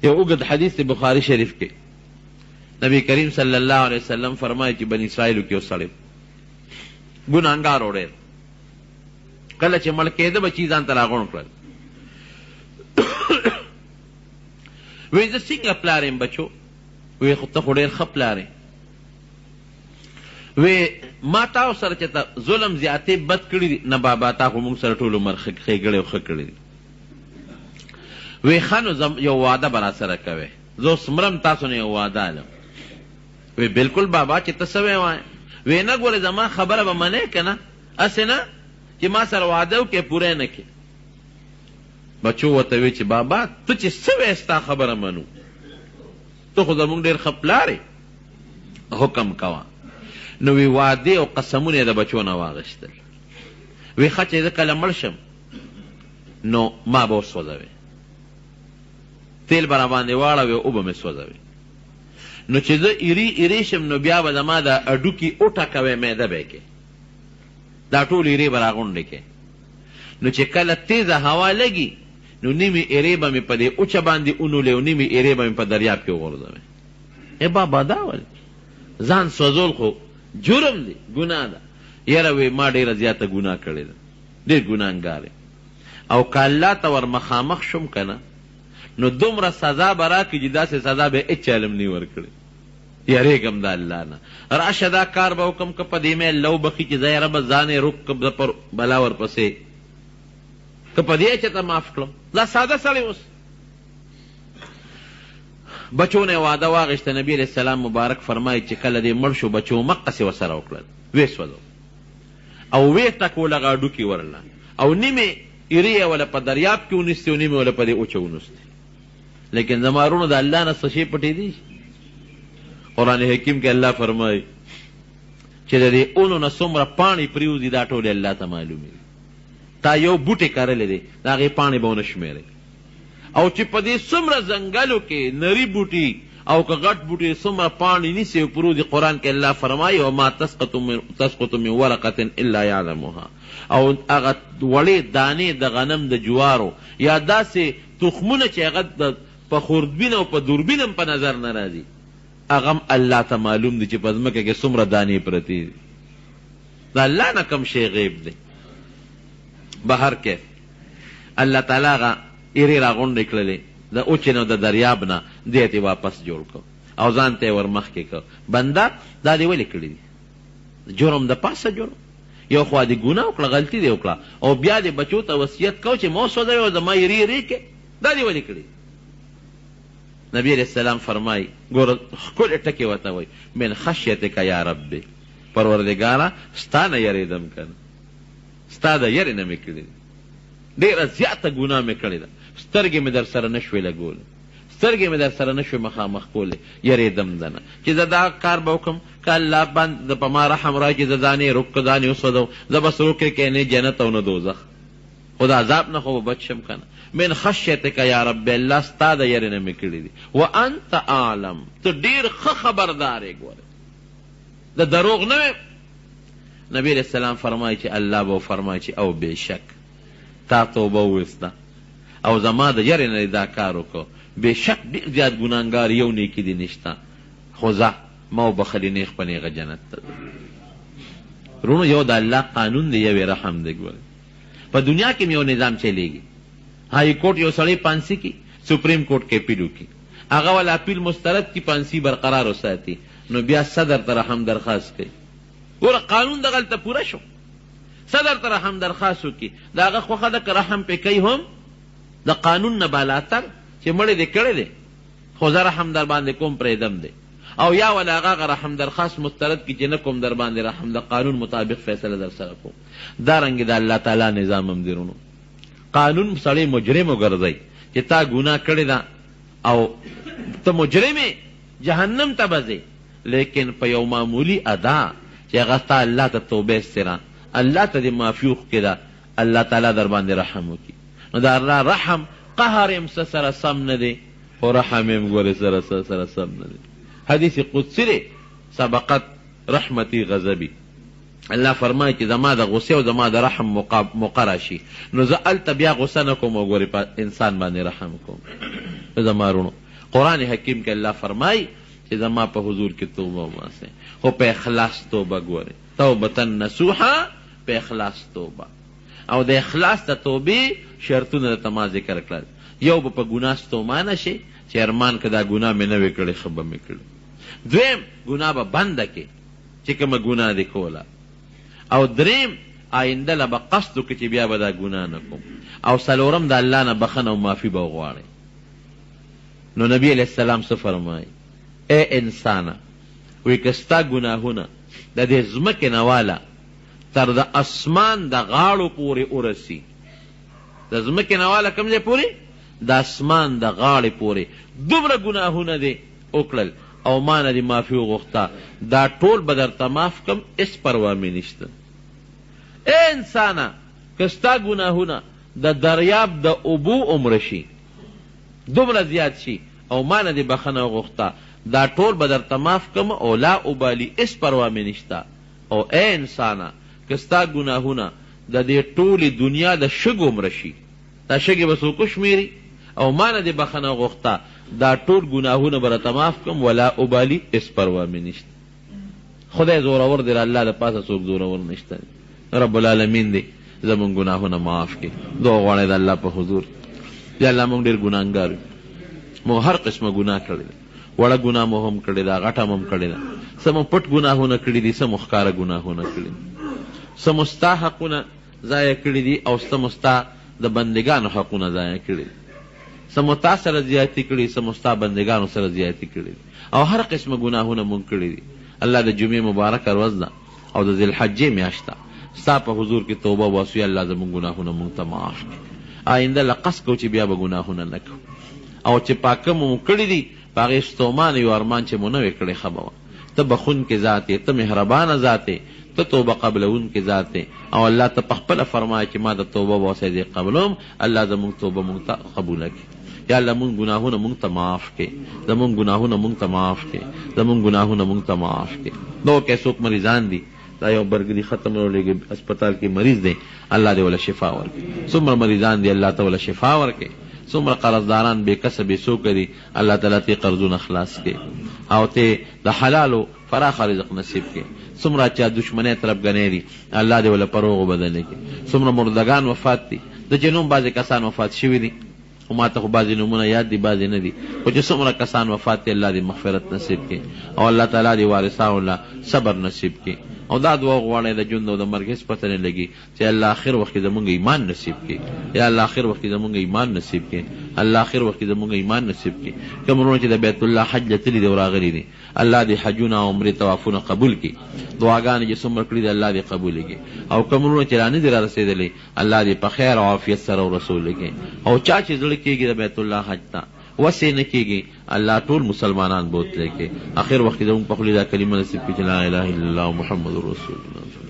یو اوږد حدیث بخاری شریف کې نبی کریم صلی الله علیه وسلم فرمایي چې بني اسرائیلو کې یو سړی ګناهګار و ډېر، کله چې مړ کېده بچي ځان ته راغونډ کړل. وایي زه څنګه پلار یم بچو؟ وایي خو ته خو ډېر ښه پلار یې. وی ما تا سره چې ته ظلم زیاتې بد کړي دي، نه بابا تا خو موږ سره ټول عمر ښېګړی او ښه کړي دي. وی ښه نو یو واده به راسره کوې، زه اوس مرم تاسو نه یو واده علم. وی بلکل بابا چې ته څه وایې؟ وی نه ګورې زما خبره به منې که نه، هسې نه چې ما سره واده وکړې پوره نه کړې. بچو ورته وی چې بابا ته چې څه وایې ستا خبره منو، ته خو زموږ ډېر ښه پلار یې، حکم کوه. نو وی واده او قسمونه د بچو نه واغشتل. وی ښه چې زه کله مړ شم نو ما به وسوځوې، تیل به راباندې واړوې او به مې سوځوې. نو چې زه ایرې شم نو بیا به زما د اډوکي وټکوې، معده به یې کې، دا ټول ایرې به راغونډې کې. نو چې کله تیزه هوا لګي نو نیمې ایرې به مې په دې اوچه باندې اونولې او نیمې ایرې به مې په دریاب کې وغورځوې. ای بابا دا ولې ځان سوځول خو جرم دی، ګناه ده. یاره وی ما ډېره زیاته ګناه کړې ده، ډېر ګناهګار یم، او که الله ته ور مخامخ شم که نه نو دومره سزا به راکړي چې داسې سزا به هېڅ چا علم نه ورکړې. یارېږم د الله نه، راشه دا کار به وکړم که په دې مې الله وبخي چې زه یاره به ځان یې روک کړم، زه پر بلا ورپسې که په دې چېته معاف کړم. دا ساده سړی اوس بچو نه واده واغېسته. نبي علیه السلام مبارک فرمایي چې کله دې مړ شو بچو مقسې ورسره وکړل، ویې سوځو او ویې ټکول هغه هډوکي ورله، او نیمې ایرې یې وله په دریاب کې ونیستې او نیمې وله په دې اوچه ونیستې. لیکن زما وروڼو د الله نه څه شی پټې دي؟ قرآن حکیم کې الله فرمایي چې د دې اونو نه څومره پاڼې پرېوځي دا ټولې الله ته معلومې دي. تا یو بوټی کرلی دی د هغې پاڼې به ونه شمېرې، او چې په دې څومره ځنګلو کې نري بوټي او که غټ بوټي څومره پاڼې نیسي او پرو دي. قرآن کې الله فرمایي وما تسقط من ورقة الا یعلمها، او هغه وړې دانې د غنم د جوارو یا داسې تخمونه چې هغه په خوردبین او په دوربین هم په نظر نه راځي، هغه هم الله ته معلوم دي چې په ځمکه کې څومره دانې پرتې دي. د الله نه کوم شی غیب دی. بهر کې الله تعالی هغه ایرې راغونډې کړلې د اوچې نه د دریاب نه، دې ته واپس جوړ کړ او ځان ته یې ور مخکې کړ. بنده دا دې ولې کړي دي؟ جرم د پاسه جرم، یو خوا دې ګناه وکړه، غلطي دې وکړه، او بیا دې بچو ته وصیت کو چې ما وسوځوې او زما ایرې ایرې کې، دا دې ولې کړي؟ نبی علیه السلام فرمایي ګوره ښکلې ټکې ورته وایي من خشیتک یا ربي، پروردګاره ستا نه یېرېدم که نه، ستا د یېرې نه مې کړي دي، ډېره زیاته ګناه مې کړې ده، سترګې مې در سره نه شوې لګولې، سترګې مې در سره نه شوې مخامخ کولې، یېرېدم ده نه چې زه دا کار به وکړم که الله باندې په ما رحم رایي چې زه ځان یې روک ځان یې وسوځوم، زه به څوک کې نه جنت او نه دوزخ، خو د عذاب نه خو به بچ شم که نه. من خشیتک یا رب، الله ستا د یېرې نه مې کړي دي. وانت اعلم، ته ډېر ښه خبردار یې. ګوره د دروغ نه وې. نبی علیه السلام فرمایي چې الله به فرمایي چې او بېشک تا توبه وویسته او زما د یېرې نه دا کار وکړو، بېشک ډېر زیات ګناهګار یو نیکي دې نشته، خو ځه ما وبخلي نیغ په نیغه جنت ته. وروڼو یو د الله قانون دی، یو رحم دی. ګوره په دنیا کې یو نظام چلیږي، هائی کورټ یو سړی پانسي کی، سپریم کورټ کې اپیل وکړي، هغه والا اپیل مسترد کی، پانسي برقرار وساتي، نو بیا صدر ته رحم درخواست کوي. ګوره قانون دغلته پوره شو، صدر ته رحم درخواست وکړي، د هغه خوښه ده که رحم پې کوي هم د قانون نه بالاتر چې مړی دې کړی دی خو زه رحم در باندې کوم پرېږدم دی، او یا ولا هغه رحم درخواست مسترد کړي چې نه کوم در باندې رحم، د قانون مطابق فیصله در سره کوم. دارنګې د الله تعالی نظام هم دی. وروڼو قانون سړی مجرم وګرځوي چې تا ګناه کړې ده او ته مجرم یې، جهنم ته به ځې، لیکن په یو معمولي ادا چې هغه ستا الله ته توبه استره، الله ته دې معافي وکړې ده، الله تعالی در باندې رحم وکړي. نو د الله رحم قهر یم سره سم نه دی، خو رحم یم ګورې سره سم نه دی. حدیث قدسی دی سبقت رحمتی غضبی، الله فرمایي چې زما د غصې او زما د رحم مقرره شي، نو زه هلته بیا غصه نه کوم او ګورې په انسان باندې رحم کوم. زما وروڼو قرآن حکیم کې الله فرمای چې زما په حضور کې توبه وباسئ، خو په اخلاص توبه ګورئ، توبة نصوحا، په اخلاص توبه. او د اخلاص د توبې شرطونه درته ما ذکر کړل. یو به په ګناه ستومانه شي چې ارمان که دا ګناه مې نه وې کړې ښه به مې کړې. دویم ګناه به بنده کې چې کومه ګناه دې کوله. او دریم آینده له به قصد وکړي چې بیا به دا ګناه نه کوم. او څلورم د الله نه بخښنه او معافي به وغواړئ. نو نبی علیہ السلام څه فرمایي؟ ای انسانه، وی که ستا ګناهونه د دې ځمکې نه واله تر د اسمان د غاړو پورې ورسي، د ځمکې نه واله کوم ځای پورې؟ د اسمان د غاړې پورې دومره ګناهونه دې وکړل او ما نه دې معافي وغوښته، دا ټول به درته معاف کم، هېڅ پروا مې نشته. ای انسانه، که ستا ګناهونه د دریاب د اوبو عمره شي، دومره زیات شي او ما نه دې بخښنه وغوښته، دا ټول به درته معاف کم او لا ابالي، هېڅ پروا مې نشته. او ای انسانه، که ستا ګناهونه د دې ټولې دنیا د شګو عمره شي، دا شګې به څوک وشمېري او ما نه دې بخښنه وغوښته، دا ټول ګناهونه به راته معاف کم ولا ابالي، هېڅ پروا مې نشته. خدای زورور دی، الله د پاسه څوک زورور نشته. رب العالمین دی زمونږ ګناهونه معاف کړي. دعا غواړئ د الله په حضور. یا الله موږ ډېر ګناهګار یو، موږ هر قسمه ګناه کړې ده، وړه ګناه مو هم کړې ده، غټه هم کړې ده، څه مو پټ ګناهونه کړي دي، څه مو ښکاره ګناهونه کړي دي، څه مو ستا حقونه ضایع کړي دي او څه مو ستا د بندګانو حقونه ضایع کړي دي، څه مو تا سره زیاتي کړي، څه مو ستا بندګانو سره زیاتي کړي دي، او هر قسمه ګناهونه مونږ کړي دي. الله د جمعې مبارکه ورځ ده او د ذوالحجې میاشت ده، ستا په حضور کې توبه وباسو، یا الله زمونږ ګناهونه مونږ ته معاف کړي. آینده له قصد کوو چې بیا به ګناهونه نه کوو، او چې پاکه مو کړي دي په هغې ستومان یو ارمان چې مو نه وې کړی ښه به وه. ته بخونکې ذات یې، ته مهربانه ذات یې، ته توبه قبلونکې ذات یې. او الله ته پخپله فرمایه چې ما د توبه واسې دې قبلوم، الله زمونږ توبه مونږ ته قبوله کړي. یا الله مونږ ګناهونه مونږ ته معاف کړي، زمونږ ګناهونه مونږ ته معاف کړي، زمونږ ګناهونه مونږ ته معاف کړي. نو که څوک مریضان دي، دا یو برګدي ختم راولېږي اسپتال کې مریض دی، الله دې وله شفا ورکړي. څومره مریضان دي الله ته وله شفا ورکړي. څومره قرضداران بې کسبې څوک دي، الله تعالی ته قرضونه خلاص کړي او ته د حلالو فراخه رزق نصیب کړي. څومره چا دشمنۍ طرفګنۍ دي، الله دې وله په روغو بدله کړي. څومره مردگان وفات دي، د جنوم بعضې کسان وفات شوي دي، خو ما ته خو بعضې نومونه یاد دي، بعضې نه دي، خو چې څومره کسان وفات دي الله دې مغفرت نصیب کړي او الله تعالی دې وارثانو له صبر نصیب کړي. او دا دعا غواړئ د ژوند او د مرګ هېڅ پته نه لګي چې الله آخر وخت کې زمونږ ایمان نصیب کړي. یا الله آخر وخت کې زمونږ ایمان نصیب کړي، الله آخر وخت کې زمونږ ایمان نصیب کړي. کوم وروڼه چې د بیت الله حج ته تللي دي او راغلي دي، الله دې حجونه او عمرې طوافونه قبول کړي. دعاګانې چې څومره کړي دي الله دې قبولې کړي. او کوم وروڼه چې را نه دي را رسېدلي، الله دې په خیر او عافیت سره ورسولی کړي. او چا چې زړه کېږي د بیت الله حج ته وسې نه کېږي، الله ټول مسلمانان بوتلی کړي. آخر وخت کې زمونږ په خولې دا کلمه نصیب کړي چې لا اله الا الله محمد رسول الله.